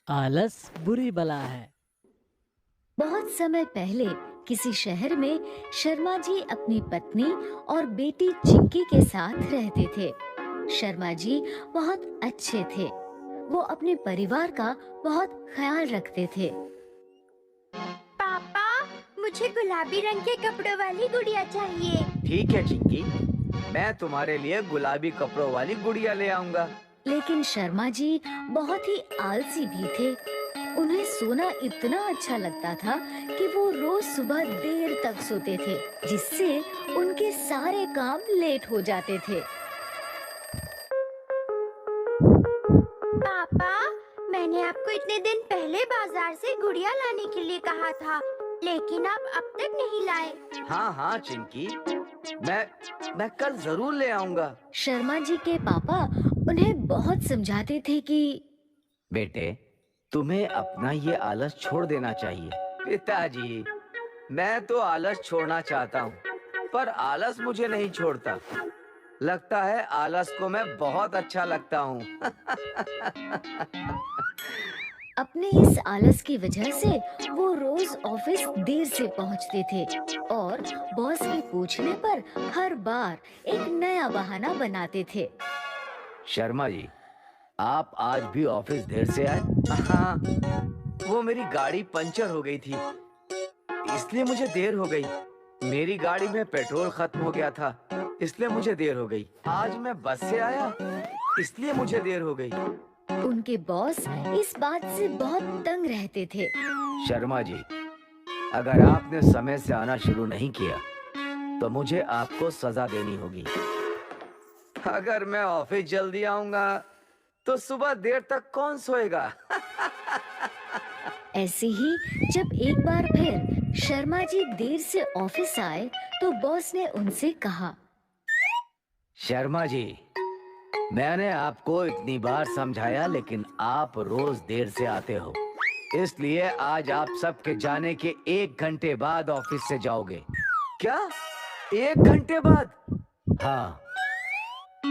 आलस बुरी बला है। बहुत समय पहले किसी शहर में शर्मा जी अपनी पत्नी और बेटी चिंकी के साथ रहते थे। शर्मा जी बहुत अच्छे थे। वो अपने परिवार का बहुत ख्याल रखते थे। पापा, मुझे गुलाबी रंग के कपड़ों वाली गुड़िया चाहिए। ठीक है चिंकी, मैं तुम्हारे लिए गुलाबी कपड़ों वाली गुड़िया ले आऊंगा। लेकिन शर्मा जी बहुत ही आलसी भी थे। उन्हें सोना इतना अच्छा लगता था कि वो रोज सुबह देर तक सोते थे, जिससे उनके सारे काम लेट हो जाते थे। पापा, मैंने आपको इतने दिन पहले बाजार से गुड़िया लाने के लिए कहा था, लेकिन आप अब तक नहीं लाए। हाँ हाँ चिंकी, मैं कल जरूर ले आऊंगा। शर्मा जी के पापा उन्हें बहुत समझाते थे कि बेटे, तुम्हें अपना ये आलस छोड़ देना चाहिए। पिताजी, मैं तो आलस छोड़ना चाहता हूँ, पर आलस मुझे नहीं छोड़ता। लगता है आलस को मैं बहुत अच्छा लगता हूँ। अपने इस आलस की वजह से वो रोज ऑफिस देर से पहुंचते थे और बॉस के पूछने पर हर बार एक नया बहाना बनाते थे। शर्मा जी, आप आज भी ऑफिस देर से आए? हाँ, वो मेरी गाड़ी पंचर हो गई थी, इसलिए मुझे देर हो गई। मेरी गाड़ी में पेट्रोल खत्म हो गया था, इसलिए मुझे देर हो गई। आज मैं बस से आया, इसलिए मुझे देर हो गई। उनके बॉस इस बात से बहुत तंग रहते थे। शर्मा जी, अगर आपने समय से आना शुरू नहीं किया, तो मुझे आपको सजा देनी होगी। अगर मैं ऑफिस जल्दी आऊंगा, तो सुबह देर तक कौन सोएगा? ऐसे ही जब एक बार फिर शर्मा जी देर से ऑफिस आए, तो बॉस ने उनसे कहा, शर्मा जी, मैंने आपको इतनी बार समझाया, लेकिन आप रोज देर से आते हो। इसलिए आज आप सबके जाने के 1 घंटे बाद ऑफिस से जाओगे। क्या? 1 घंटे बाद? हाँ,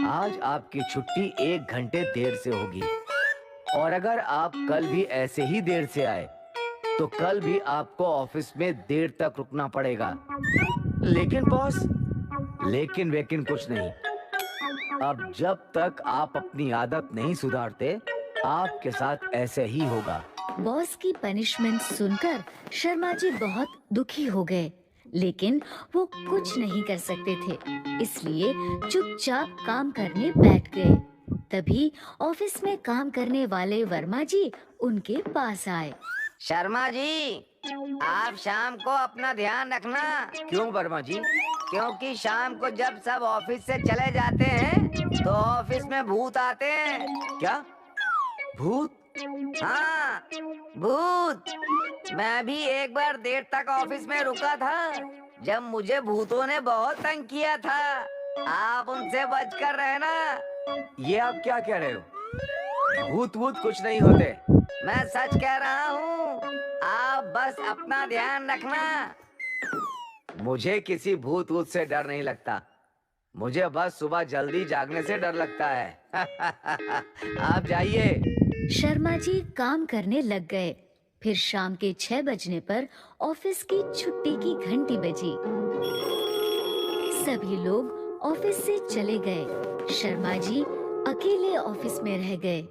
आज आपकी छुट्टी 1 घंटे देर से होगी। और अगर आप कल भी ऐसे ही देर से आए, तो कल भी आपको ऑफिस में देर तक रुकना पड़ेगा। लेकिन बॉस, लेकिन वेकिन कुछ नहीं। अब जब तक आप अपनी आदत नहीं सुधारते, आपके साथ ऐसे ही होगा। बॉस की पनिशमेंट सुनकर शर्मा जी बहुत दुखी हो गए, लेकिन वो कुछ नहीं कर सकते थे, इसलिए चुपचाप काम करने बैठ गए। तभी ऑफिस में काम करने वाले वर्मा जी उनके पास आए। शर्मा जी, आप शाम को अपना ध्यान रखना। क्यों वर्मा जी? क्योंकि शाम को जब सब ऑफिस से चले जाते हैं, तो ऑफिस में भूत आते हैं। क्या? भूत? हाँ, भूत। मैं भी एक बार देर तक ऑफिस में रुका था, जब मुझे भूतों ने बहुत तंग किया था। आप उनसे बचकर रहना। ये आप क्या कह रहे हो? भूत वूत कुछ नहीं होते। मैं सच कह रहा हूँ, आप बस अपना ध्यान रखना। मुझे किसी भूत वूत से डर नहीं लगता। मुझे बस सुबह जल्दी जागने से डर लगता है। आप जाइए। शर्मा जी काम करने लग गए। फिर शाम के 6 बजने पर ऑफिस की छुट्टी की घंटी बजी। सभी लोग ऑफिस से चले गए। शर्मा जी अकेले ऑफिस में रह गए।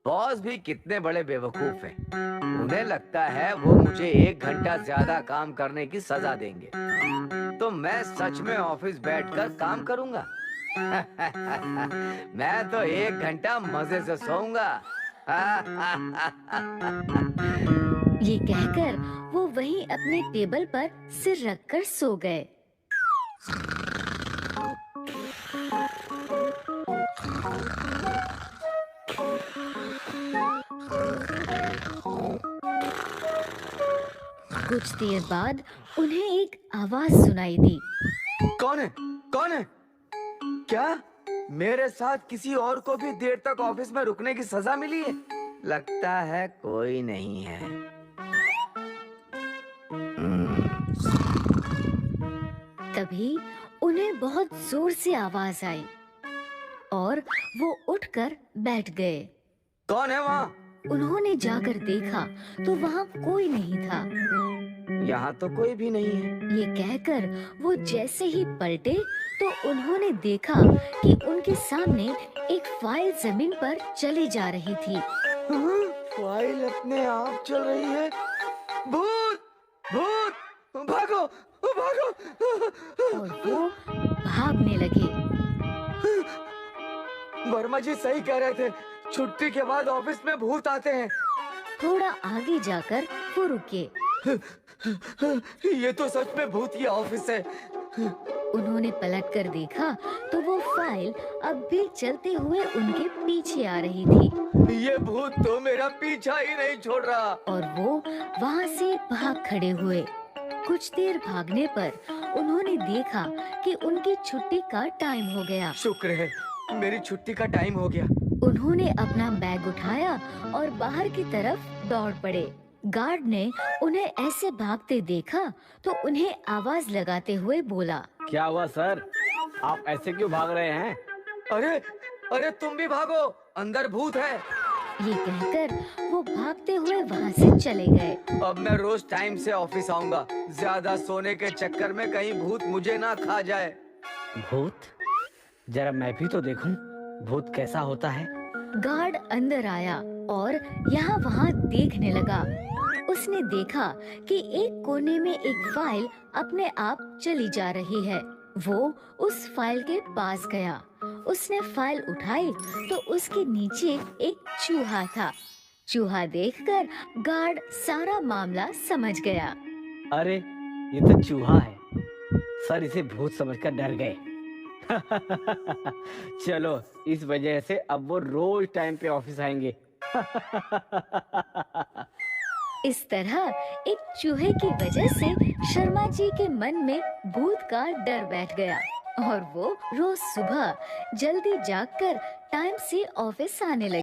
बॉस भी कितने बड़े बेवकूफ हैं। उन्हें लगता है वो मुझे 1 घंटा ज्यादा काम करने की सजा देंगे, तो मैं सच में ऑफिस बैठकर काम करूंगा। मैं तो 1 घंटा मजे से सोऊंगा। ये कहकर वो वहीं अपने टेबल पर सिर रखकर सो गए। कुछ देर बाद उन्हें एक आवाज सुनाई दी। कौन है? कौन है? क्या मेरे साथ किसी और को भी देर तक ऑफिस में रुकने की सजा मिली है? लगता है कोई नहीं है। तभी उन्हें बहुत जोर से आवाज आई और वो उठकर बैठ गए। कौन है वहाँ? उन्होंने जाकर देखा तो वहाँ कोई नहीं था। यहाँ तो कोई भी नहीं है। ये कहकर वो जैसे ही पलटे तो उन्होंने देखा कि उनके सामने एक फाइल जमीन पर चली जा रही थी। फाइल अपने आप चल रही है। भूत भूत भागो भागो। और वो भागने लगे। वर्मा जी सही कह रहे थे, छुट्टी के बाद ऑफिस में भूत आते हैं। थोड़ा आगे जाकर वो रुके। ये तो सच में भूत की ऑफिस है। उन्होंने पलट कर देखा तो वो फाइल अब भी चलते हुए उनके पीछे आ रही थी ये भूत तो मेरा पीछा ही नहीं छोड़ रहा। और वो वहाँ से भाग खड़े हुए। कुछ देर भागने पर उन्होंने देखा कि उनकी छुट्टी का टाइम हो गया। शुक्र है मेरी छुट्टी का टाइम हो गया। उन्होंने अपना बैग उठाया और बाहर की तरफ दौड़ पड़े। गार्ड ने उन्हें ऐसे भागते देखा तो उन्हें आवाज लगाते हुए बोला, क्या हुआ सर, आप ऐसे क्यों भाग रहे हैं? अरे अरे तुम भी भागो, अंदर भूत है। ये कहकर वो भागते हुए वहाँ से चले गए। अब मैं रोज टाइम से ऑफिस आऊंगा। ज्यादा सोने के चक्कर में कहीं भूत मुझे ना खा जाए। भूत? जरा मैं भी तो देखूं भूत कैसा होता है। गार्ड अंदर आया और यहाँ वहाँ देखने लगा। उसने देखा कि एक कोने में एक फाइल अपने आप चली जा रही है। वो उस फाइल के पास गया। उसने फाइल उठाई तो उसके नीचे एक चूहा था। चूहा देखकर गार्ड सारा मामला समझ गया। अरे ये तो चूहा है। सर इसे भूत समझकर डर गए। चलो इस वजह से अब वो रोज टाइम पे ऑफिस आएंगे। इस तरह एक चूहे की वजह से शर्मा जी के मन में भूत का डर बैठ गया और वो रोज सुबह जल्दी जागकर टाइम से ऑफिस आने लगे।